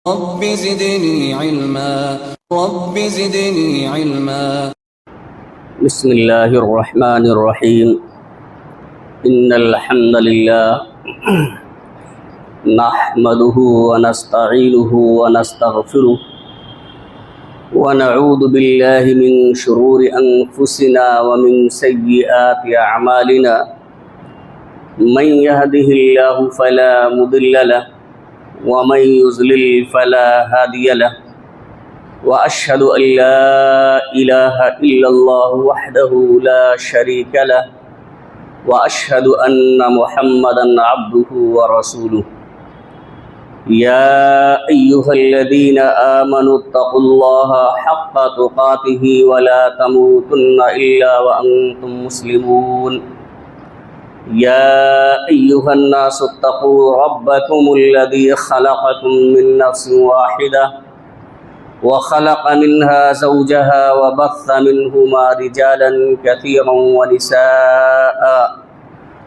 رب زدني علما رب زدني علما. بسم الله الرحمن الرحيم. إن الحمد لله نحمده ونستعينه ونستغفره ونعوذ بالله من شرور أنفسنا ومن سيئات أعمالنا. من يهده الله فلا مضل له ومن يضلل فلا هادي له. وأشهد أن لا إله إلا الله وحده لا شريك له وأشهد أن محمدا عبده ورسوله. يا أيها الذين آمنوا اتقوا الله حق تقاته ولا تموتن إلا وأنتم مسلمون. يا أيها الناس اتقوا ربكم الذي خلقكم من نفس واحدة وخلق منها زوجها وبث منهما رجالا كثيرا ونساء.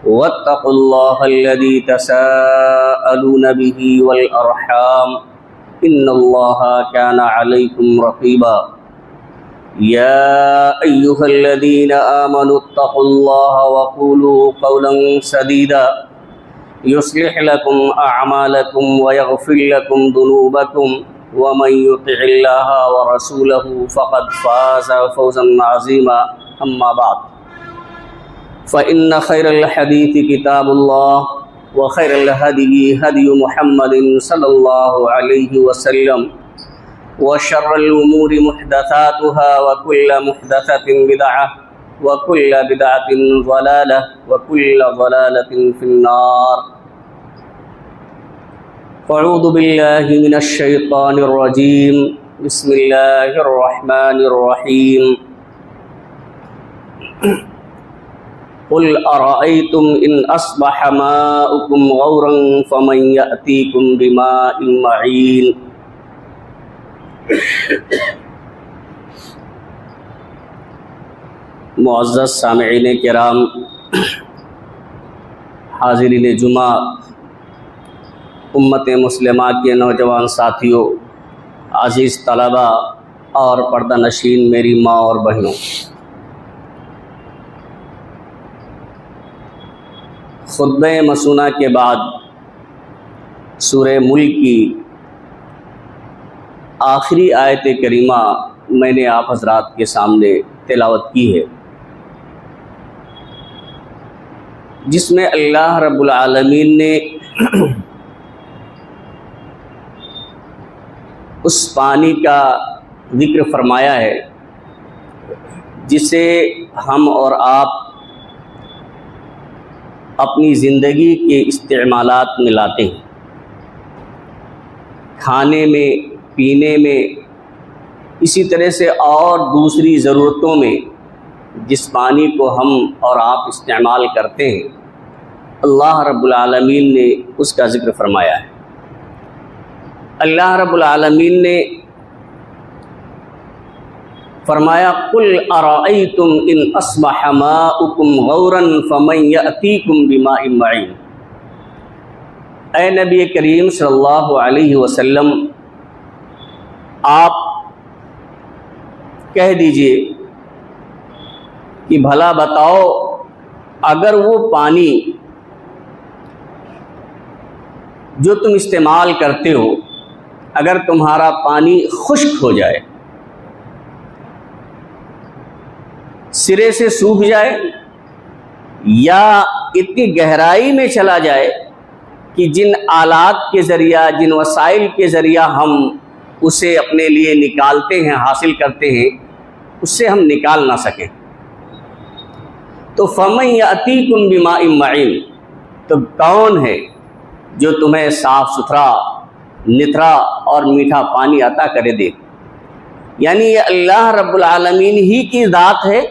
واتقوا الله الذي تساءلون به والأرحام إن الله كان عليكم رقيبا. يا أيها الذين آمنوا اتقوا الله وقولوا قولا سديدا يصلح لكم أعمالكم ويغفر لكم ذنوبكم ومن يطع الله ورسوله فقد فاز فوزا عظيما. أما بعد فإن خير الحديث كتاب الله وخير الهدي هدي محمد صلى الله عليه وسلم وشر الأمور محدثاتها وكل محدثة بدعة وكل بدعة ضلالة وكل ضلالة في النار. أعوذ بالله من الشيطان الرجيم. بسم الله الرحمن الرحيم. قل أرأيتم إن أصبح ماؤكم غورا فمن يأتيكم بماء معين. معزز سامعین کرام، حاضرین جمعہ، امت مسلمہ کے نوجوان ساتھیوں، عزیز طلبہ اور پردہ نشین میری ماں اور بہنوں، خطبہ مسونہ کے بعد سورہ ملک کی آخری آیت کریمہ میں نے آپ حضرات کے سامنے تلاوت کی ہے، جس میں اللہ رب العالمین نے اس پانی کا ذکر فرمایا ہے جسے ہم اور آپ اپنی زندگی کے استعمالات میں لاتے ہیں، کھانے میں، پینے میں، اسی طرح سے اور دوسری ضرورتوں میں جس پانی کو ہم اور آپ استعمال کرتے ہیں، اللہ رب العالمین نے اس کا ذکر فرمایا ہے۔ اللہ رب العالمین نے فرمایا قل ارأیتم ان اصبح ماؤکم غورا فمن یأتیکم بماء معین۔ اے نبی کریم صلی اللہ علیہ وسلم، آپ کہہ دیجئے کہ بھلا بتاؤ، اگر وہ پانی جو تم استعمال کرتے ہو، اگر تمہارا پانی خشک ہو جائے، سرے سے سوکھ جائے، یا اتنی گہرائی میں چلا جائے کہ جن آلات کے ذریعہ، جن وسائل کے ذریعہ ہم اسے اپنے لیے نکالتے ہیں، حاصل کرتے ہیں، اس سے ہم نکال نہ سکیں، تو فَمَن يَأْتِيكُمْ بِمَاءٍ مَعِينٍ، تو کون ہے جو تمہیں صاف ستھرا، نتھرا اور میٹھا پانی عطا کرے دے؟ یعنی یہ اللہ رب العالمین ہی کی ذات ہے،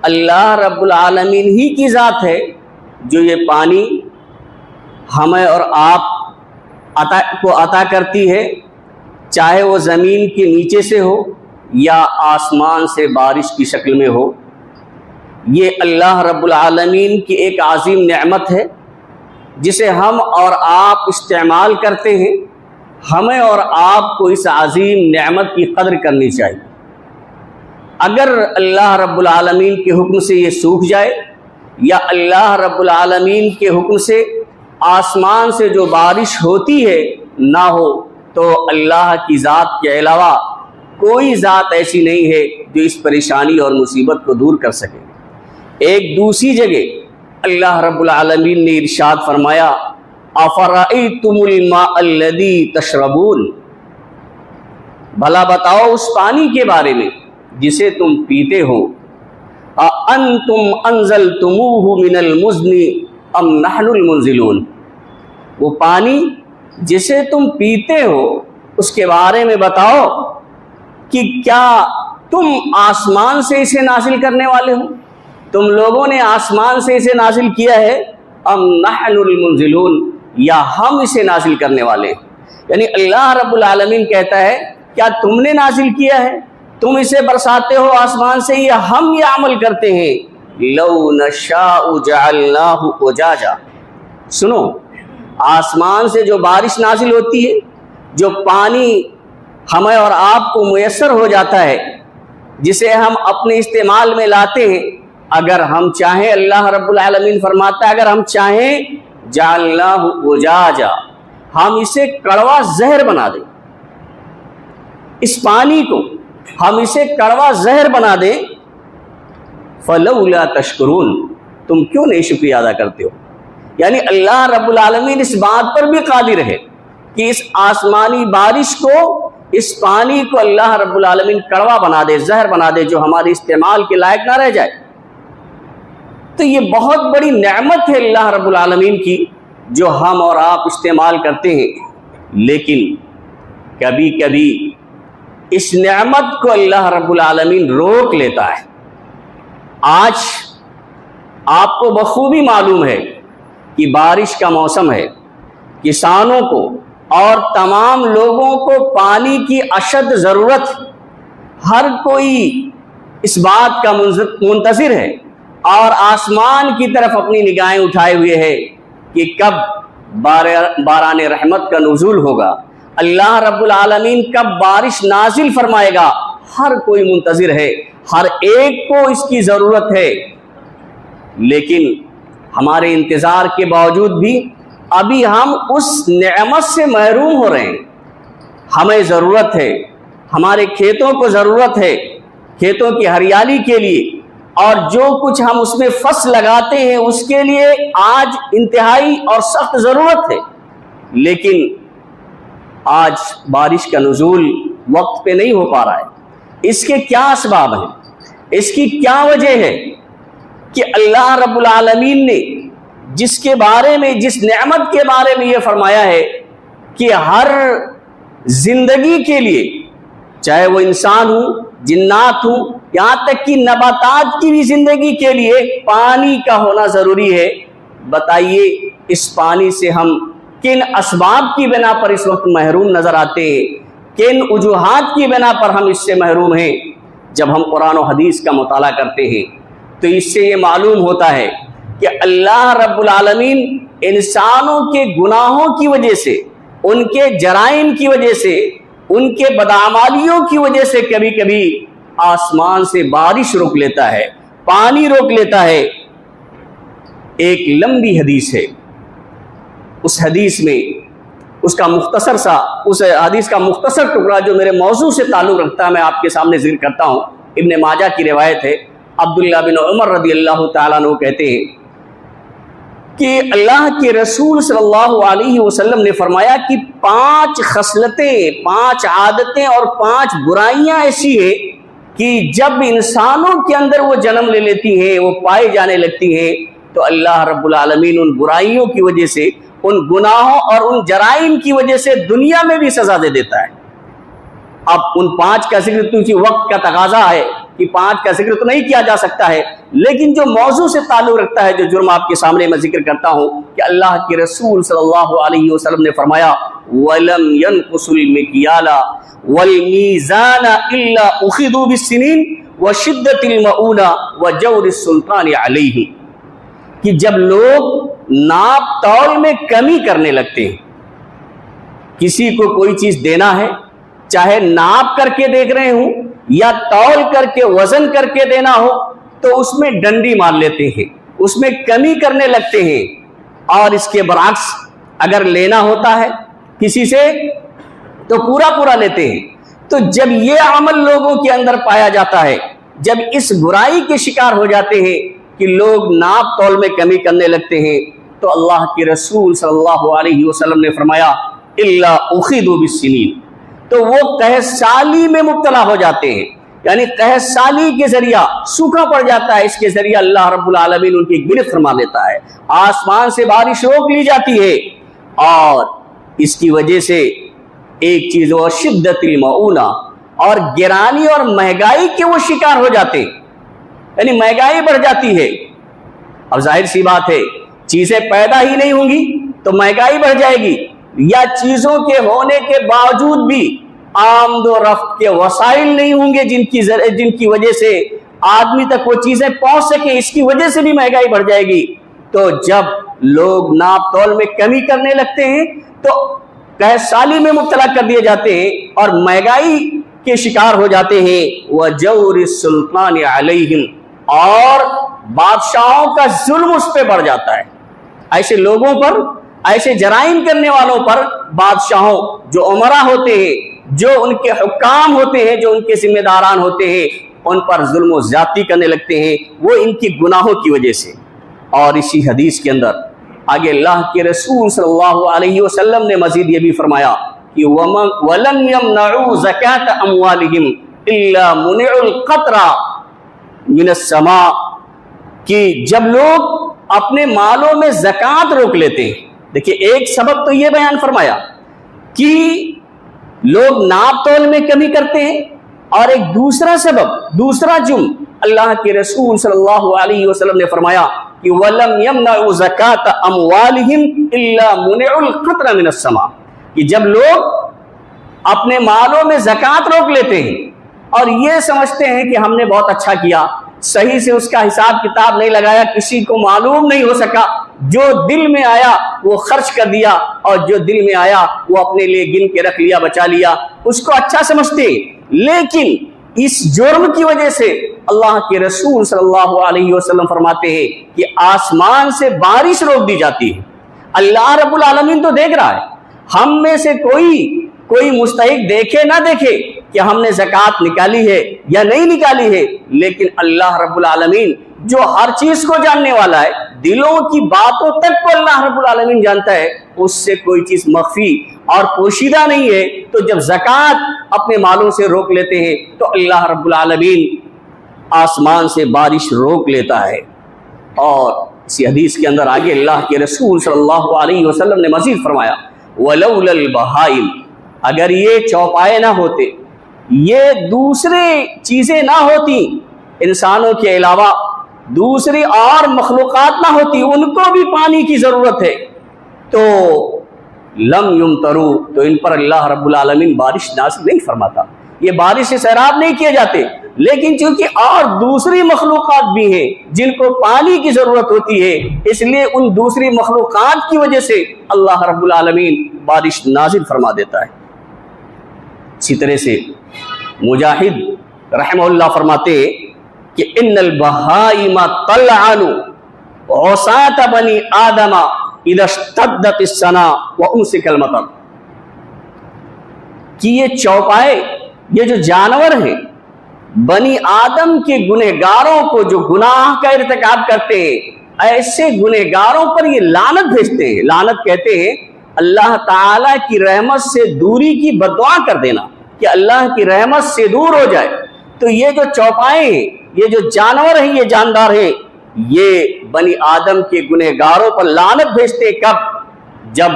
اللہ رب العالمین ہی کی ذات ہے جو یہ پانی ہمیں اور آپ کو عطا کرتی ہے، چاہے وہ زمین کے نیچے سے ہو یا آسمان سے بارش کی شکل میں ہو۔ یہ اللہ رب العالمین کی ایک عظیم نعمت ہے جسے ہم اور آپ استعمال کرتے ہیں، ہمیں اور آپ کو اس عظیم نعمت کی قدر کرنی چاہیے۔ اگر اللہ رب العالمین کے حکم سے یہ سوکھ جائے یا اللہ رب العالمین کے حکم سے آسمان سے جو بارش ہوتی ہے نہ ہو، تو اللہ کی ذات کے علاوہ کوئی ذات ایسی نہیں ہے جو اس پریشانی اور مصیبت کو دور کر سکے۔ ایک دوسری جگہ اللہ رب العالمین نے ارشاد فرمایا افرأیتم الماء الذی تشربون، بھلا بتاؤ اس پانی کے بارے میں جسے تم پیتے ہو، اانتم انزلتموہ من المزن ام نحن المنزلون، وہ پانی جسے تم پیتے ہو اس کے بارے میں بتاؤ کہ کیا تم آسمان سے اسے نازل کرنے والے ہو، تم لوگوں نے آسمان سے اسے نازل کیا ہے، ام نحن المنزلون، یا ہم اسے نازل کرنے والے ہیں۔ یعنی اللہ رب العالمین کہتا ہے کیا تم نے نازل کیا ہے، تم اسے برساتے ہو آسمان سے، یا ہم یہ عمل کرتے ہیں؟ لو نشاء جعلناہ اجاجا، سنو آسمان سے جو بارش نازل ہوتی ہے، جو پانی ہمیں اور آپ کو میسر ہو جاتا ہے، جسے ہم اپنے استعمال میں لاتے ہیں، اگر ہم چاہیں، اللہ رب العالمین فرماتا ہے اگر ہم چاہیں جعلناہ اجاجا، ہم اسے کڑوا زہر بنا دیں، اس پانی کو ہم اسے کڑوا زہر بنا دیں، فلولا تشکرون، تم کیوں نہیں شکریہ ادا کرتے ہو؟ یعنی اللہ رب العالمین اس بات پر بھی قادر ہے کہ اس آسمانی بارش کو، اس پانی کو اللہ رب العالمین کڑوا بنا دے، زہر بنا دے، جو ہمارے استعمال کے لائق نہ رہ جائے۔ تو یہ بہت بڑی نعمت ہے اللہ رب العالمین کی جو ہم اور آپ استعمال کرتے ہیں، لیکن کبھی کبھی اس نعمت کو اللہ رب العالمین روک لیتا ہے۔ آج آپ کو بخوبی معلوم ہے کہ بارش کا موسم ہے، کسانوں کو اور تمام لوگوں کو پانی کی اشد ضرورت، ہر کوئی اس بات کا منتظر ہے اور آسمان کی طرف اپنی نگاہیں اٹھائے ہوئے ہے کہ کب باران رحمت کا نزول ہوگا، اللہ رب العالمین کب بارش نازل فرمائے گا، ہر کوئی منتظر ہے، ہر ایک کو اس کی ضرورت ہے۔ لیکن ہمارے انتظار کے باوجود بھی ابھی ہم اس نعمت سے محروم ہو رہے ہیں۔ ہمیں ضرورت ہے، ہمارے کھیتوں کو ضرورت ہے، کھیتوں کی ہریالی کے لیے، اور جو کچھ ہم اس میں فصل لگاتے ہیں اس کے لیے آج انتہائی اور سخت ضرورت ہے، لیکن آج بارش کا نزول وقت پہ نہیں ہو پا رہا ہے۔ اس کے کیا اسباب ہیں، اس کی کیا وجہ ہے کہ اللہ رب العالمین نے جس کے بارے میں، جس نعمت کے بارے میں یہ فرمایا ہے کہ ہر زندگی کے لیے، چاہے وہ انسان ہو، جنات ہوں، یہاں تک کہ نباتات کی بھی زندگی کے لیے پانی کا ہونا ضروری ہے، بتائیے اس پانی سے ہم کن اسباب کی بنا پر اس وقت محروم نظر آتے ہیں، کن وجوہات کی بنا پر ہم اس سے محروم ہیں؟ جب ہم قرآن و حدیث کا مطالعہ کرتے ہیں تو اس سے یہ معلوم ہوتا ہے کہ اللہ رب العالمین انسانوں کے گناہوں کی وجہ سے، ان کے جرائم کی وجہ سے، ان کے بدعمالیوں کی وجہ سے کبھی کبھی آسمان سے بارش روک لیتا ہے، پانی روک لیتا ہے۔ ایک لمبی حدیث ہے، اس حدیث میں اس حدیث کا مختصر ٹکڑا جو میرے موضوع سے تعلق رکھتا ہے میں آپ کے سامنے ذکر کرتا ہوں۔ ابن ماجہ کی روایت ہے، عبداللہ بن عمر رضی اللہ تعالیٰ عنہ کہتے ہیں کہ اللہ کے رسول صلی اللہ علیہ وسلم نے فرمایا کہ 5 خصلتیں، 5 عادتیں اور 5 برائیاں ایسی ہیں کہ جب انسانوں کے اندر وہ جنم لے لیتی ہیں، وہ پائے جانے لگتی ہیں، تو اللہ رب العالمین ان برائیوں کی وجہ سے، ان گناہوں اور ان جرائم کی وجہ سے دنیا میں بھی سزا دے دیتا ہے۔ اب ان 5 کا ذکر کیونکہ وقت کا تقاضا ہے کہ 5 کا ذکر تو نہیں کیا جا سکتا ہے، لیکن جو موضوع سے تعلق رکھتا ہے، جو جرم آپ کے سامنے میں ذکر کرتا ہوں کہ اللہ کے رسول صلی اللہ علیہ وسلم نے فرمایا وَلَمْ يَنْقُصُ الْمِكْيَالَ وَالْمِيزَانَ إِلَّا أُخِذُوا بِالسِّنِينِ وَشِدَّةِ الْمَؤُونَ وَجَوْرِ السُّلْطَانِ عَلَيْهِ، کہ جب لوگ ناپ تول میں کمی کرنے لگتے ہیں، کسی کو کوئی چیز دینا ہے، چاہے ناپ کر کے دیکھ رہے ہوں یا تول کر کے وزن کر کے دینا ہو، تو اس میں ڈنڈی مار لیتے ہیں، اس میں کمی کرنے لگتے ہیں۔ اور اس کے برعکس اگر لینا ہوتا ہے کسی سے تو پورا پورا لیتے ہیں۔ تو جب یہ عمل لوگوں کے اندر پایا جاتا ہے، جب اس برائی کے شکار ہو جاتے ہیں کہ لوگ ناپ تول میں کمی کرنے لگتے ہیں، تو اللہ کے رسول صلی اللہ علیہ وسلم نے فرمایا الا اخذوا بالسنین، تو وہ قحط سالی میں مبتلا ہو جاتے ہیں، یعنی قحط سالی کے ذریعہ سوکھا پڑ جاتا ہے، اس کے ذریعہ اللہ رب العالمین ان کی گرفت فرما لیتا ہے، آسمان سے بارش روک لی جاتی ہے، اور اس کی وجہ سے ایک چیز وہ شدت المعونہ، اور گرانی اور مہنگائی کے وہ شکار ہو جاتے ہیں، یعنی مہنگائی بڑھ جاتی ہے۔ اب ظاہر سی بات ہے چیزیں پیدا ہی نہیں ہوں گی تو مہنگائی بڑھ جائے گی، یا چیزوں کے ہونے کے باوجود بھی آمد و رفت کے وسائل نہیں ہوں گے جن کی وجہ سے آدمی تک وہ چیزیں پہنچ سکیں، اس کی وجہ سے بھی مہنگائی بڑھ جائے گی۔ تو جب لوگ ناپ تول میں کمی کرنے لگتے ہیں تو قحط سالی میں مبتلا کر دیے جاتے ہیں اور مہنگائی کے شکار ہو جاتے ہیں۔ وَجَوْرِ السُّلْطَانِ عَلَيْهِمْ، اور بادشاہوں کا ظلم اس پہ بڑھ جاتا ہے، ایسے لوگوں پر، ایسے جرائم کرنے والوں پر بادشاہوں جو عمرا ہوتے ہیں، جو ان کے حکام ہوتے ہیں، جو ان کے ذمہ داران ہوتے ہیں، ان پر ظلم و زیادتی کرنے لگتے ہیں، وہ ان کی گناہوں کی وجہ سے۔ اور اسی حدیث کے اندر آگے اللہ کے رسول صلی اللہ علیہ وسلم نے مزید یہ بھی فرمایا کہ وَلَمْ يَمْنَعُوا زَكَاةَ أَمْوَالِهِمْ إِلَّا مُنِعُوا الْقَطْرَ مِنَ السَّمَاءِ، کہ جب لوگ اپنے مالوں میں زکوٰۃ روک لیتے ہیں، دیکھیں ایک سبب تو یہ بیان فرمایا کہ لوگ ناپ تول میں کمی کرتے ہیں، اور ایک دوسرا سبب، دوسرا جرم اللہ کے رسول صلی اللہ علیہ وسلم نے فرمایا کہ وَلَمْ يَمْنَعُوا زَكَاةَ أَمْوَالِهِمْ إِلَّا مُنِعُوا الْقَطْرَ مِنَ السَّمَاءِ، کہ جب لوگ اپنے مالوں میں زکوٰۃ روک لیتے ہیں اور یہ سمجھتے ہیں کہ ہم نے بہت اچھا کیا، صحیح سے اس کا حساب کتاب نہیں لگایا، کسی کو معلوم نہیں ہو سکا، جو دل میں آیا وہ خرچ کر دیا، اور جو دل میں آیا وہ اپنے لیے گن کے رکھ لیا، بچا لیا، اس کو اچھا سمجھتے، لیکن اس جرم کی وجہ سے اللہ کے رسول صلی اللہ علیہ وسلم فرماتے ہیں کہ آسمان سے بارش روک دی جاتی ہے۔ اللہ رب العالمین تو دیکھ رہا ہے، ہم میں سے کوئی مستحق دیکھے نہ دیکھے کہ ہم نے زکوٰۃ نکالی ہے یا نہیں نکالی ہے، لیکن اللہ رب العالمین جو ہر چیز کو جاننے والا ہے، دلوں کی باتوں تک کو اللہ رب العالمین جانتا ہے، اس سے کوئی چیز مخفی اور پوشیدہ نہیں ہے۔ تو جب زکوٰۃ اپنے مالوں سے روک لیتے ہیں تو اللہ رب العالمین آسمان سے بارش روک لیتا ہے۔ اور اسی حدیث کے اندر آگے اللہ کے رسول صلی اللہ علیہ وسلم نے مزید فرمایا وَلَوْلَا الْبَهَائِمْ، اگر یہ چوپائے نہ ہوتے، یہ دوسرے چیزیں نہ ہوتی، انسانوں کے علاوہ دوسری اور مخلوقات نہ ہوتی، ان کو بھی پانی کی ضرورت ہے، تو لم یمطروا، تو ان پر اللہ رب العالمین بارش نازل نہیں فرماتا، یہ بارش سے سیراب نہیں کیے جاتے، لیکن چونکہ اور دوسری مخلوقات بھی ہیں جن کو پانی کی ضرورت ہوتی ہے، اس لیے ان دوسری مخلوقات کی وجہ سے اللہ رب العالمین بارش نازل فرما دیتا ہے۔ اسی طرح سے مجاہد رحمہ اللہ فرماتے کہ ان البہائم تلعن عصاة بنی آدم اذا اشتدت السنا وامسک المطر، کہ یہ چوپائے، یہ جو جانور ہیں، بنی آدم کے گنہگاروں کو جو گناہ کا ارتکاب کرتے ہیں، ایسے گنہگاروں پر یہ لعنت بھیجتے ہیں۔ لعنت کہتے ہیں اللہ تعالیٰ کی رحمت سے دوری کی بددعا کر دینا، کہ اللہ کی رحمت سے دور ہو جائے۔ تو یہ جو چوپائے ہیں، یہ جو جانور ہیں، یہ جاندار ہیں، یہ بنی آدم کے گنہگاروں پر لعنت بھیجتے ہیں۔ کب؟ جب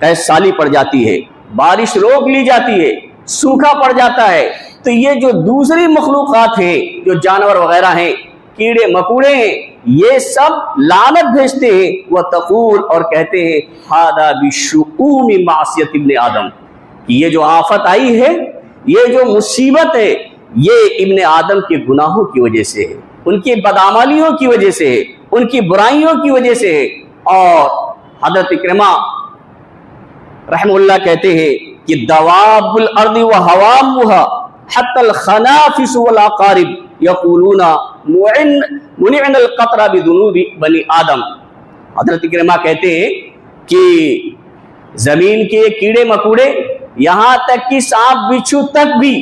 قحط سالی پڑ جاتی ہے، بارش روک لی جاتی ہے، سوکھا پڑ جاتا ہے، تو یہ جو دوسری مخلوقات ہیں، جو جانور وغیرہ ہیں، کیڑے مکوڑے ہیں، یہ سب لعنت بھیجتے ہیں۔ وَتَقُولُ، اور کہتے ہیں هَذَا بِشُؤُومِ مَعْصِيَةِ ابن آدم، کہ یہ جو آفت آئی ہے، یہ جو مصیبت ہے، یہ ابن آدم کے گناہوں کی وجہ سے ہے، ان کی بدعمالیوں کی وجہ سے ہے، ان کی برائیوں کی وجہ سے ہے۔ اور حضرت اکرمہ رحم اللہ کہتے ہیں کہ دواب الارض وحوامها حتى الخنافس والعقارب یقولون منعنا القطر بذنوب بنی آدم. حضرت اکرمہ کہتے ہیں کہ زمین کے کیڑے مکوڑے یہاں تک کہ سانپ بچھو تک بھی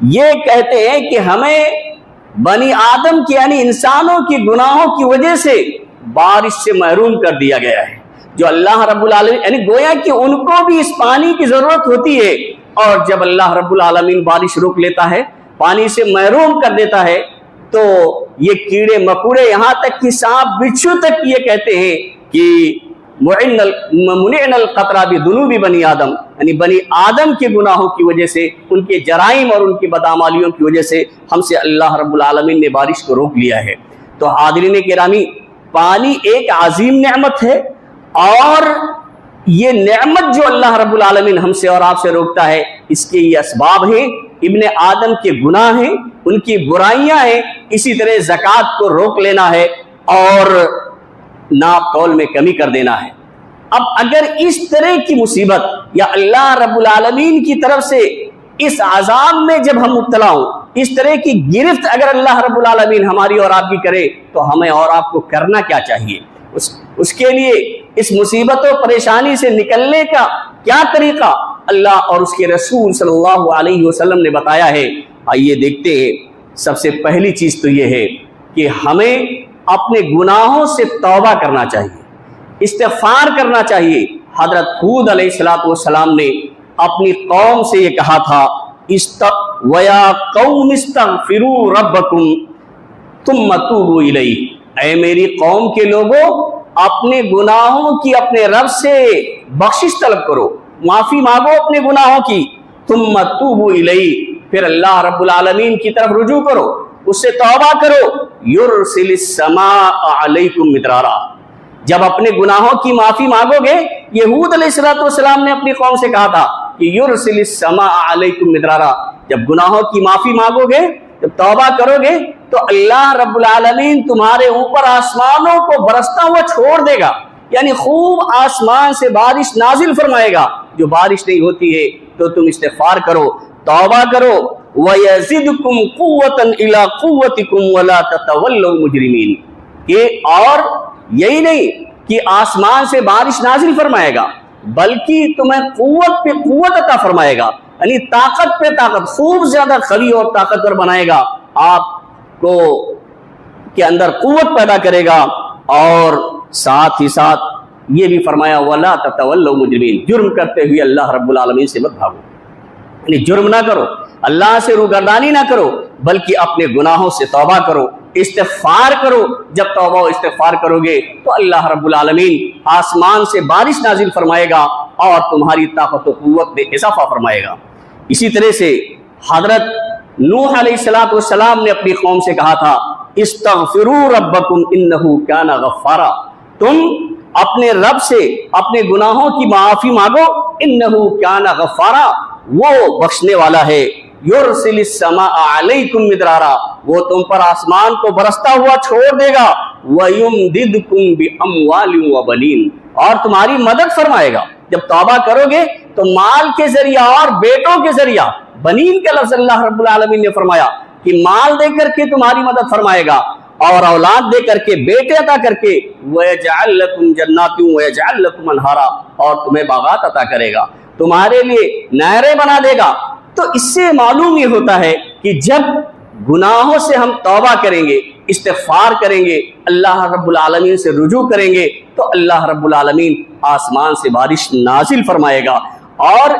یہ کہتے ہیں کہ ہمیں بنی آدم کی یعنی انسانوں کی گناہوں کی وجہ سے بارش سے محروم کر دیا گیا ہے. جو اللہ رب العالمین یعنی گویا کہ ان کو بھی اس پانی کی ضرورت ہوتی ہے، اور جب اللہ رب العالمین بارش روک لیتا ہے، پانی سے محروم کر دیتا ہے، تو یہ کیڑے مکوڑے یہاں تک کہ سانپ بچھو تک یہ کہتے ہیں کہ منعنا القطر بذنوب بنی آدم، یعنی بنی آدم کے گناہوں کی وجہ سے، ان کے جرائم اور ان کی بدعمالیوں کی وجہ سے ہم سے اللہ رب العالمین نے بارش کو روک لیا ہے. تو حاضرین کرامی، پانی ایک عظیم نعمت ہے، اور یہ نعمت جو اللہ رب العالمین ہم سے اور آپ سے روکتا ہے، اس کے یہ اسباب ہیں. ابن آدم کے گناہ ہیں، ان کی برائیاں ہیں. اسی طرح زکوٰۃ کو روک لینا ہے اور ناپ تول میں کمی کر دینا ہے. اب اگر اس طرح کی مصیبت یا اللہ رب العالمین کی طرف سے اس عذاب میں جب ہم مبتلا ہوں، اس طرح کی گرفت اگر اللہ رب العالمین ہماری اور آپ کی کرے، تو ہمیں اور آپ کو کرنا کیا چاہیے؟ اس کے لیے اس مصیبت و پریشانی سے نکلنے کا کیا طریقہ اللہ اور اس کے رسول صلی اللہ علیہ وسلم نے بتایا ہے. آئیے دیکھتے ہیں. سب سے پہلی چیز تو یہ ہے کہ ہمیں اپنے گناہوں سے توبہ کرنا چاہیے، استغفار کرنا چاہیے. حضرت ہود علیہ السلام نے اپنی قوم سے یہ کہا تھا، وَيَا قَوْمِ اسْتَغْفِرُوا رَبَّكُمْ ثُمَّ تُوبُوا إِلَيْهِ، اے میری قوم کے لوگوں، اپنے گناہوں کی اپنے رب سے بخشش طلب کرو، معافی مانگو اپنے گناہوں کی. ثُمَّ تُوبُوا إِلَيْهِ، پھر اللہ رب العالمین کی طرف رجوع کرو، اس سے توبہ کرو. يُرْسِلِ السَّمَاءَ عَلَيْكُمْ مِدْرَارًا، جب اپنے گناہوں کی معافی مانگو گے، یہ ہود علیہ السلام نے اپنی قوم سے کہا تھا کہ يُرْسِلِ السَّمَاءَ عَلَيْكُمْ مِدْرَارًا، جب گناہوں کی معافی مانگو گے، جب توبہ کرو گے، تو اللہ رب العالمین تمہارے اوپر آسمانوں کو برستا ہوا چھوڑ دے گا، یعنی خوب آسمان سے بارش نازل فرمائے گا. جو بارش نہیں ہوتی ہے تو تم استغفار کرو، توبہ کرو. وَيَزِدْكُمْ قُوَّةً إِلَىٰ قُوَّتِكُمْ وَلَا تَتَوَلَّوْا مُجْرِمِينَ، کہ اور یہی نہیں کہ آسمان سے بارش نازل فرمائے گا، بلکہ تمہیں قوت پہ قوت عطا فرمائے گا، یعنی طاقت پہ طاقت، خوب زیادہ قوی اور طاقتور بنائے گا، آپ کو کے اندر قوت پیدا کرے گا. اور ساتھ ہی ساتھ یہ بھی فرمایا وَلَا تَتَوَلَّوْا مُجْرِمِينَ، جرم کرتے ہوئے اللہ رب العالمین سے مت بھاگو، یعنی جرم نہ کرو، اللہ سے روگردانی نہ کرو، بلکہ اپنے گناہوں سے توبہ کرو، استغفار کرو. جب توبہ و استغفار کرو گے تو اللہ رب العالمین آسمان سے بارش نازل فرمائے گا اور تمہاری طاقت و قوت میں اضافہ فرمائے گا. اسی طرح سے حضرت نوح علیہ السلام نے اپنی قوم سے کہا تھا، استغفروا ربکم انہ کان غفارا، تم اپنے رب سے اپنے گناہوں کی معافی مانگو، انہ کان غفارا، وہ بخشنے والا ہے. یرسل السماء علیکم مدرارا، وہ تم پر آسمان کو برستا ہوا چھوڑ دے گا. وَيُمْدِدْكُمْ بِأَمْوَالٍ وَبَنِينَ، اور تمہاری مدد فرمائے گا. جب توبہ کرو گے تو مال کے ذریعہ اور بیٹوں کے ذریعہ، بنین کا لفظ اللہ رب العالمین نے فرمایا کہ مال دے کر کے تمہاری مدد فرمائے گا، اور اولاد دے کر کے، بیٹے عطا کر کے. وَيَجْعَلْ لَكُمْ جَنَّاتٍ وَيَجْعَلْ لَكُمْ أَنْهَارًا، اور تمہیں باغات عطا کرے گا، تمہارے لیے نہریں بنا دے گا. تو اس سے معلوم یہ ہوتا ہے کہ جب گناہوں سے ہم توبہ کریں گے، استغفار کریں گے، اللہ رب العالمین سے رجوع کریں گے، تو اللہ رب العالمین آسمان سے بارش نازل فرمائے گا. اور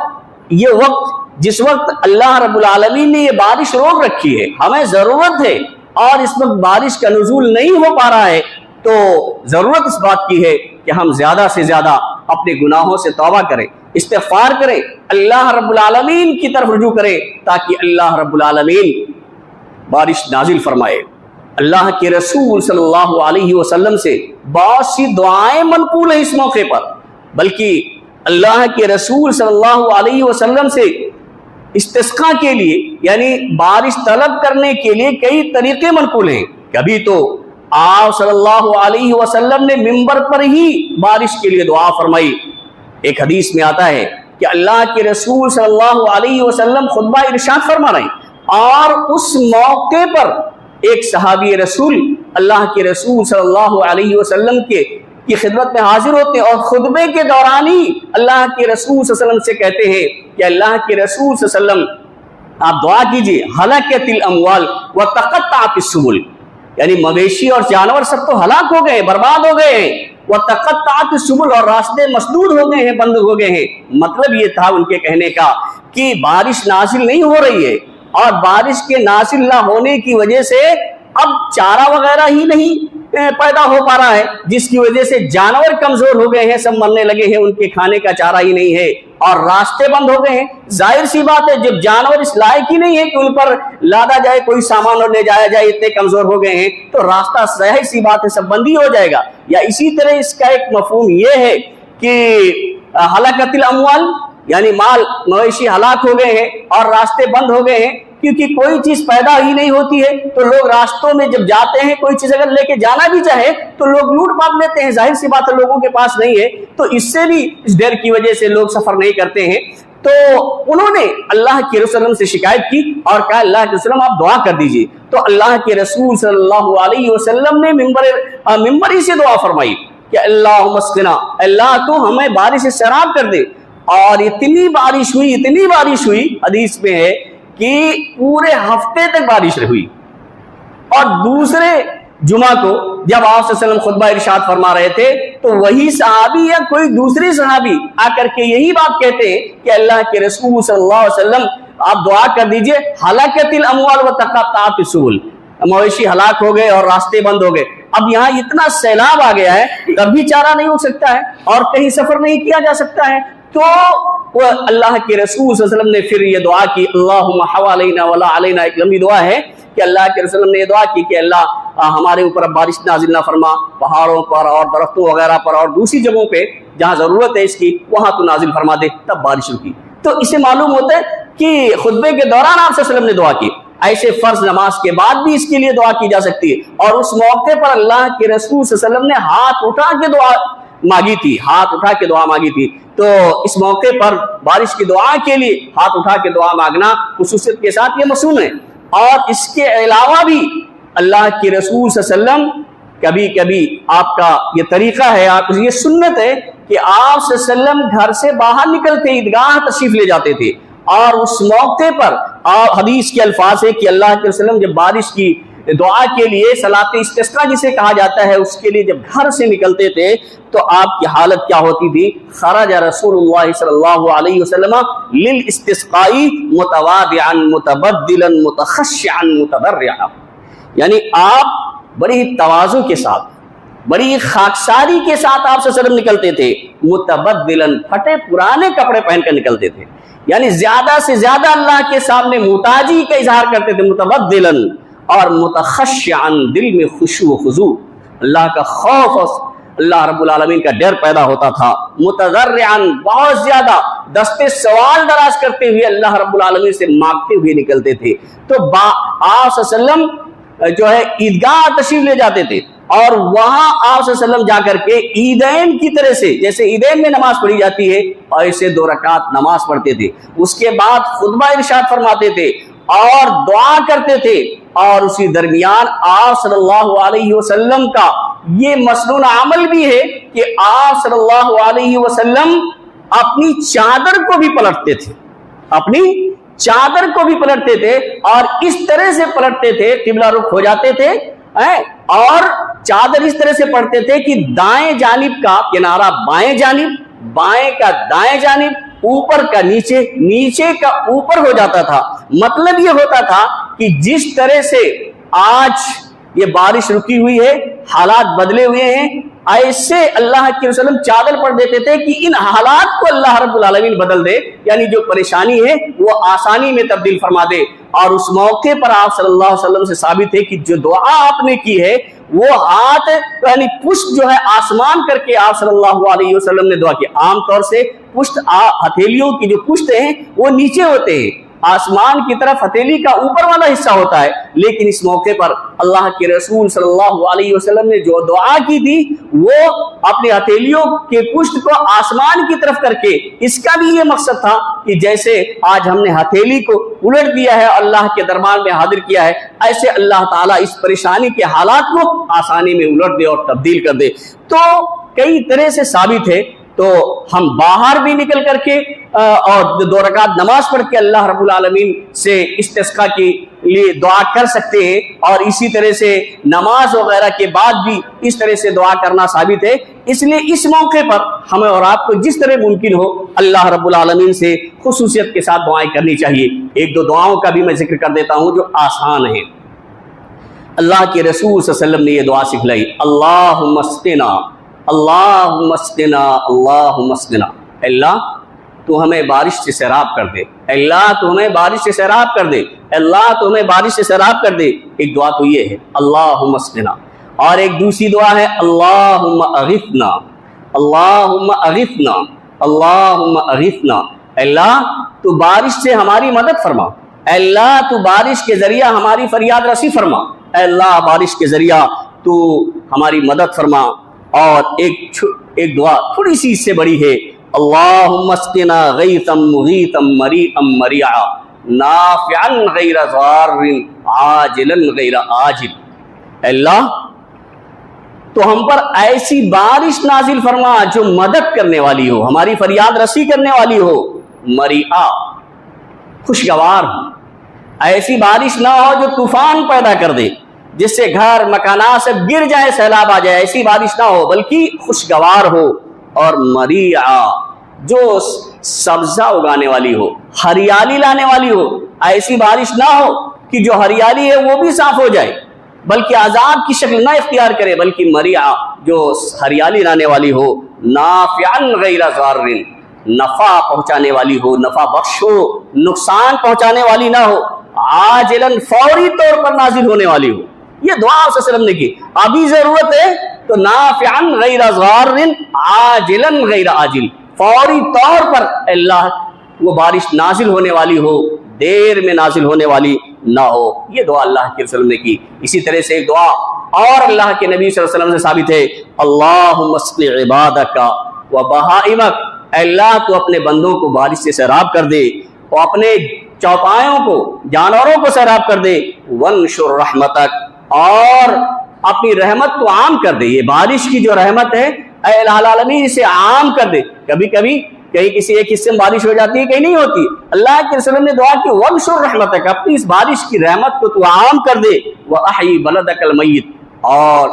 یہ وقت، جس وقت اللہ رب العالمین نے یہ بارش روک رکھی ہے، ہمیں ضرورت ہے، اور اس وقت بارش کا نزول نہیں ہو پا رہا ہے، تو ضرورت اس بات کی ہے کہ ہم زیادہ سے زیادہ اپنے گناہوں سے توبہ کریں، استغفار کریں، اللہ رب العالمین کی طرف رجوع کریں، تاکہ اللہ رب العالمین بارش نازل فرمائے. اللہ کے رسول صلی اللہ علیہ وسلم سے بہت سی دعائیں منقول ہیں اس موقع پر، بلکہ اللہ کے رسول صلی اللہ علیہ وسلم سے استسقاء کے لیے، یعنی بارش طلب کرنے کے لیے کئی طریقے منقول ہیں. کبھی تو آپ صلی اللہ علیہ وسلم نے منبر پر ہی بارش کے لیے دعا فرمائی، ایک حدیث میں آتا ہے کہ اللہ کے رسول صلی اللہ علیہ وسلم خطبہ ارشاد فرما رہے ہیں، اور اس موقع پر ایک صحابی رسول اللہ کے رسول صلی اللہ علیہ وسلم کی خدمت میں حاضر ہوتے ہیں، اور خطبے کے دوران ہی اللہ کے رسول صلی اللہ علیہ وسلم سے کہتے ہیں کہ اللہ کے رسول صلی اللہ علیہ وسلم آپ دعا کیجئے، ہلکت الاموال وتقطعت السبل، یعنی مویشی اور جانور سب تو ہلاک ہو گئے، برباد ہو گئے ہیں، وتقطعت السبل، اور راستے مسدود ہو گئے ہیں، بند ہو گئے ہیں۔ مطلب یہ تھا ان کے کہنے کا کہ بارش نازل نہیں ہو رہی ہے، اور بارش کے نازل نہ ہونے کی وجہ سے اب چارہ وغیرہ ہی نہیں پیدا ہو پا رہا ہے، جس کی وجہ سے جانور کمزور ہو گئے ہیں، سب مرنے لگے ہیں، ان کے کھانے کا چارہ ہی نہیں ہے، اور راستے بند ہو گئے ہیں۔ ظاہر سی بات ہے جب جانور اس لائق ہی نہیں ہے کہ ان پر لادا جائے، کوئی سامان اور لے جایا جائے، اتنے کمزور ہو گئے ہیں، تو راستہ ظاہر سی بات ہے سب بندی ہو جائے گا۔ یا اسی طرح اس کا ایک مفہوم یہ ہے کہ ہلاکت الاموال، یعنی مال مویشی ہلاک ہو گئے ہیں اور راستے بند ہو گئے ہیں، کیونکہ کوئی چیز پیدا ہی نہیں ہوتی ہے، تو لوگ راستوں میں جب جاتے ہیں، کوئی چیز اگر لے کے جانا بھی چاہے تو لوگ لوٹ پاٹ لیتے ہیں، ظاہر سی بات ہے لوگوں کے پاس نہیں ہے، تو اس سے بھی اس ڈر کی وجہ سے لوگ سفر نہیں کرتے ہیں۔ تو انہوں نے اللہ کے رسول سے شکایت کی اور کہا اللہ کے رسول آپ دعا کر دیجئے، تو اللہ کے رسول صلی اللہ علیہ وسلم نے ممبر ہی سے دعا فرمائی کہ اللہم اسقنا، اللہ تو ہمیں بارش سے سیراب کر دے۔ اور اتنی بارش ہوئی حدیث میں ہے کہ پورے ہفتے تک بارش ہوئی۔ اور دوسرے جمعہ کو جب آپ صلی اللہ علیہ وسلم خطبہ ارشاد فرما رہے تھے تو وہی صحابی یا کوئی دوسری صحابی آ کر کے یہی بات کہتے ہیں کہ اللہ کے رسول صلی اللہ علیہ وسلم آپ دعا کر دیجئے، ہلاکت الاموال وتقطعت السبل، مویشی ہلاک ہو گئے اور راستے بند ہو گئے۔ اب یہاں اتنا سیلاب آ گیا ہے، تب بھی چارہ نہیں ہو سکتا ہے اور کہیں سفر نہیں کیا جا سکتا ہے، تو وہ اللہ کے رسول صلی اللہ علیہ وسلم نے پھر یہ دعا کی، اللہم حوالینا ولا علینا، ایک لمبی دعا ہے کہ اللہ کے رسول نے یہ دعا کی کہ اللہ ہمارے اوپر اب بارش نازل نہ فرما، پہاڑوں پر اور درختوں وغیرہ پر اور دوسری جگہوں پہ جہاں ضرورت ہے اس کی وہاں تو نازل فرما دے، تب بارش رکی۔ تو اسے معلوم ہوتا ہے کہ خطبے کے دوران آپ صلی اللہ علیہ وسلم نے دعا کی، ایسے فرض نماز کے بعد بھی اس کے لیے دعا کی جا سکتی ہے، اور اس موقع پر اللہ کے رسول صلی اللہ علیہ وسلم نے ہاتھ اٹھا کے دعا مانگی تھی، تو اس موقع پر بارش کی دعا کے لیے ہاتھ اٹھا کے دعا مانگنا خصوصیت کے ساتھ یہ مصون ہے۔ اور اس کے علاوہ بھی اللہ کے رسول صلی اللہ علیہ وسلم کبھی کبھی آپ کا یہ طریقہ ہے، آپ یہ سنت ہے کہ آپ صلی اللہ علیہ وسلم گھر سے باہر نکلتے عیدگاہ تشریف لے جاتے تھے، اور اس موقع پر حدیث کے الفاظ ہے کہ اللہ کے وسلم جب بارش کی دعا کے لیے صلاۃ استسقاء جسے کہا جاتا ہے اس کے لیے جب گھر سے نکلتے تھے تو آپ کی حالت کیا ہوتی تھی؟ خرج رسول اللہ صلی اللہ علیہ وسلم للاستسقاء متواضعا متبدلا متخشعا متضرعا، یعنی آپ بڑی تواضع کے ساتھ، بڑی خاکساری کے ساتھ آپ صلی اللہ علیہ وسلم نکلتے تھے، متبدلا، پھٹے پرانے کپڑے پہن کر نکلتے تھے، یعنی زیادہ سے زیادہ اللہ کے سامنے محتاجی کا اظہار کرتے تھے، متبدلا، اور متخشعا، دل میں خشوع و خضوع، اللہ کا خوف اور اللہ رب العالمین کا ڈر پیدا ہوتا تھا، متضرعا، بہت زیادہ دستے سوال دراز کرتے ہوئے اللہ رب العالمین سے مانگتے ہوئے نکلتے تھے۔ تو آپ صلی اللہ علیہ وسلم جو ہے عیدگاہ تشریف لے جاتے تھے، اور وہاں آپ صلی اللہ علیہ وسلم جا کر کے عیدین کی طرح سے، جیسے عیدین میں نماز پڑھی جاتی ہے اور ایسے 2 رکعت نماز پڑھتے تھے، اس کے بعد خطبہ ارشاد فرماتے تھے اور دعا کرتے تھے، اور اسی درمیان آپ صلی اللہ علیہ وسلم کا یہ مسنون عمل بھی ہے کہ آپ صلی اللہ علیہ وسلم اپنی چادر کو بھی پلٹتے تھے، اپنی چادر کو بھی پلٹتے تھے، اور اس طرح سے پلٹتے تھے، قبلہ رخ ہو جاتے تھے، اور چادر اس طرح سے پڑھتے تھے کہ دائیں جانب کا کنارہ بائیں جانب، بائیں کا دائیں جانب، اوپر کا نیچے، نیچے کا اوپر ہو جاتا تھا۔ مطلب یہ ہوتا تھا کہ جس طرح سے آج یہ بارش رکی ہوئی ہے، حالات بدلے ہوئے ہیں، ایسے اللہ کے وسلم چادر پڑھ دیتے تھے کہ ان حالات کو اللہ رب العالمین بدل دے، یعنی جو پریشانی ہے وہ آسانی میں تبدیل فرما دے۔ اور اس موقع پر آپ صلی اللہ علیہ وسلم سے ثابت ہے کہ جو دعا آپ نے کی ہے وہ ہاتھ یعنی پشت جو ہے آسمان کر کے آپ صلی اللہ علیہ وسلم نے دعا کی۔ عام طور سے پشت ہتھیلیوں کی جو پشت ہیں وہ نیچے ہوتے ہیں، آسمان کی طرف ہتھیلی کا اوپر والا حصہ ہوتا ہے، لیکن اس موقع پر اللہ کے رسول صلی اللہ علیہ وسلم نے جو دعا کی تھی وہ اپنی ہتھیلیوں کے پشت کو آسمان کی طرف کر کے، اس کا بھی یہ مقصد تھا کہ جیسے آج ہم نے ہتھیلی کو الٹ دیا ہے، اللہ کے دربار میں حاضر کیا ہے، ایسے اللہ تعالیٰ اس پریشانی کے حالات کو آسانی میں الٹ دے اور تبدیل کر دے۔ تو کئی طرح سے ثابت ہے، تو ہم باہر بھی نکل کر کے اور 2 رکعت نماز پڑھ کے اللہ رب العالمین سے استسقاء کے لیے دعا کر سکتے ہیں، اور اسی طرح سے نماز وغیرہ کے بعد بھی اس طرح سے دعا کرنا ثابت ہے۔ اس لیے اس موقع پر ہمیں اور آپ کو جس طرح ممکن ہو اللہ رب العالمین سے خصوصیت کے ساتھ دعائیں کرنی چاہیے۔ 1-2 دعاؤں کا بھی میں ذکر کر دیتا ہوں جو آسان ہیں۔ اللہ کے رسول صلی اللہ علیہ وسلم نے یہ دعا سکھلائی، اللہم اسقنا اللہم اسقنا اللہم اسقنا، اللہ تو ہمیں بارش سے سیراب کر دے، اللہ تو ہمیں بارش سے سیراب کر دے، اللہ تو ہمیں بارش سے سیراب کر دے۔ ایک دعا تو یہ ہے اللہم اسقنا، اور ایک دوسری دعا ہے اللہم اغثنا اللہم اغثنا اللہم اغثنا، اللہ تو بارش سے ہماری مدد فرما، اللہ تو بارش کے ذریعہ ہماری فریاد رسی فرما، اللہ بارش کے ذریعہ تو ہماری مدد فرما۔ اور ایک دعا تھوڑی سی اس سے بڑی ہے، اللہم اسقنا غیثا مغیثا مریعا مریعا نافعا غیر ضار عاجلا غیر آجل، اللہ تو ہم پر ایسی بارش نازل فرما جو مدد کرنے والی ہو، ہماری فریاد رسی کرنے والی ہو، مریعا خوشگوار ہو، ایسی بارش نہ ہو جو طوفان پیدا کر دے، جس سے گھر مکانات سے گر جائے، سیلاب آ جائے، ایسی بارش نہ ہو، بلکہ خوشگوار ہو، اور مریعا جو سبزہ اگانے والی ہو، ہریالی لانے والی ہو، ایسی بارش نہ ہو کہ جو ہریالی ہے وہ بھی صاف ہو جائے بلکہ عذاب کی شکل نہ اختیار کرے، بلکہ مریعا جو ہریالی لانے والی ہو، نافعا غیر ضار نفع پہنچانے والی ہو، نفع بخش ہو، نقصان پہنچانے والی نہ ہو، عاجلا فوری طور پر نازل ہونے والی ہو۔ یہ دعا صلی اللہ علیہ وسلم نے کی، ابھی ضرورت ہے تو نافعا غیر ضار عاجلا غیر آجل، فوری طور پر اللہ وہ بارش نازل ہونے والی ہو، دیر میں نازل ہونے والی نہ ہو۔ یہ دعا اللہ کے رسول نے کی۔ اسی طرح سے ایک دعا اور اللہ کے نبی صلی اللہ علیہ وسلم سے ثابت ہے، اللہم اسقِ عبادک و بہائمک، اللہ تو اپنے بندوں کو بارش سے سیراب کر دے، اور اپنے چوپایوں کو، جانوروں کو سیراب کر دے، وانشر رحمتک، اور اپنی رحمت کو عام کر دے۔ یہ بارش کی جو رحمت ہے اے الہ العالمین اسے عام کر دے۔ کبھی کبھی کہیں کسی ایک حصے میں بارش ہو جاتی ہے، کہیں نہیں ہوتی۔ اللہ کے رسول نے دعا کی، وانشر رحمتک، اپنی اس بارش کی رحمت کو تو عام کر دے، واحیی بلدک المیت، اور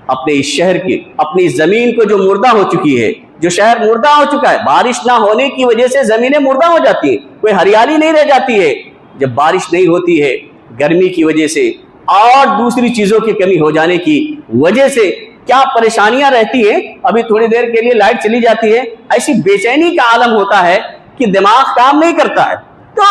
اپنے اس شہر کی، اپنی زمین کو جو مردہ ہو چکی ہے، جو شہر مردہ ہو چکا ہے، بارش نہ ہونے کی وجہ سے زمینیں مردہ ہو جاتی ہیں، کوئی ہریالی نہیں رہ جاتی ہے۔ جب بارش نہیں ہوتی ہے گرمی کی وجہ سے اور دوسری چیزوں کی کمی ہو جانے کی وجہ سے کیا پریشانیاں رہتی ہیں، ابھی تھوڑی دیر کے لیے لائٹ چلی جاتی ہے، ایسی بے چینی کا عالم ہوتا ہے کہ دماغ کام نہیں کرتا ہے۔ تو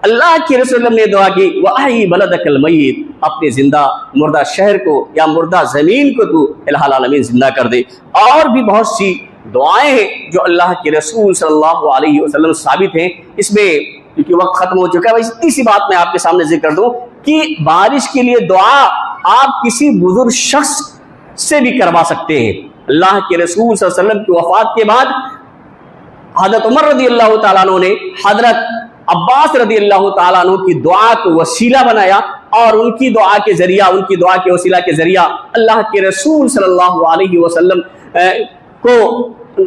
اللہ کے رسول نے دعا کی، وَأَحْيِ بَلَدَكَ الْمَيِّتَ، اپنے زندہ مردہ شہر کو یا مردہ زمین کو تو الہ العالمین زندہ کر دے۔ اور بھی بہت سی دعائیں ہیں جو اللہ کے رسول صلی اللہ علیہ وسلم ثابت ہیں۔ اس میں کیونکہ وقت ختم ہو چکا ہے، بس اتنی سی بات میں آپ کے سامنے ذکر کر دوں کہ بارش کے لیے دعا آپ کسی بزرگ شخص سے بھی کروا سکتے ہیں۔ اللہ کے رسول صلی اللہ علیہ وسلم کی وفات کے بعد حضرت عمر رضی اللہ تعالیٰ عنہ نے حضرت عباس رضی اللہ تعالیٰ عنہ کی دعا کو وسیلہ بنایا، اور ان کی دعا کے ذریعہ، ان کی دعا کے وسیلہ کے ذریعہ اللہ کے رسول صلی اللہ علیہ وسلم کو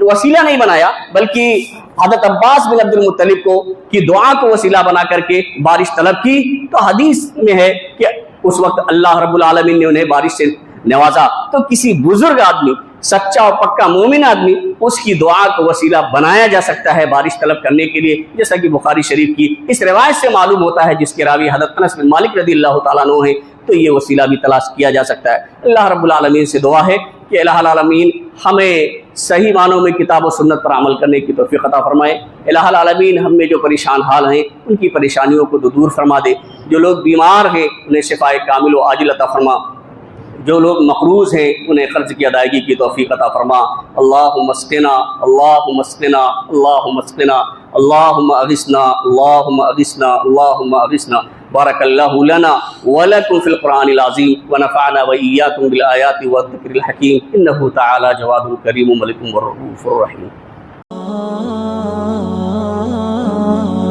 وسیلہ نہیں بنایا، بلکہ حضرت عباس بن عبد المطلب کو کی دعا کو وسیلہ بنا کر کے بارش طلب کی۔ تو حدیث میں ہے کہ اس وقت اللہ رب العالمین نے انہیں بارش سے نوازا۔ تو کسی بزرگ آدمی، سچا اور پکا مومن آدمی، اس کی دعا کو وسیلہ بنایا جا سکتا ہے بارش طلب کرنے کے لیے، جیسا کہ بخاری شریف کی اس روایت سے معلوم ہوتا ہے، جس کے راوی حضرت انس بن مالک رضی اللہ تعالیٰ عنہ ہیں۔ تو یہ وسیلہ بھی تلاش کیا جا سکتا ہے۔ اللہ رب العالمین سے دعا ہے کہ الہ العالمین ہمیں صحیح معنوں میں کتاب و سنت پر عمل کرنے کی توفیق عطا فرمائے۔ الہ العالمین ہم میں جو پریشان حال ہیں ان کی پریشانیوں کو دور فرما دے۔ جو لوگ بیمار ہیں انہیں شفائے کامل و عاجل عطا فرما۔ جو لوگ مقروض ہیں انہیں قرض کی ادائیگی کی توفیق عطا فرما. اللہم اسقنا اللہم اسقنا اللہم اسقنا اللہم اغثنا اللہم اغثنا اللہم اغثنا. بارک اللہ لنا ولکم فی القرآن العظیم ونفعنا وإیاکم بالآیات والذکر الحکیم. انہ تعالی جواد کریم ملک الرؤوف الرحیم.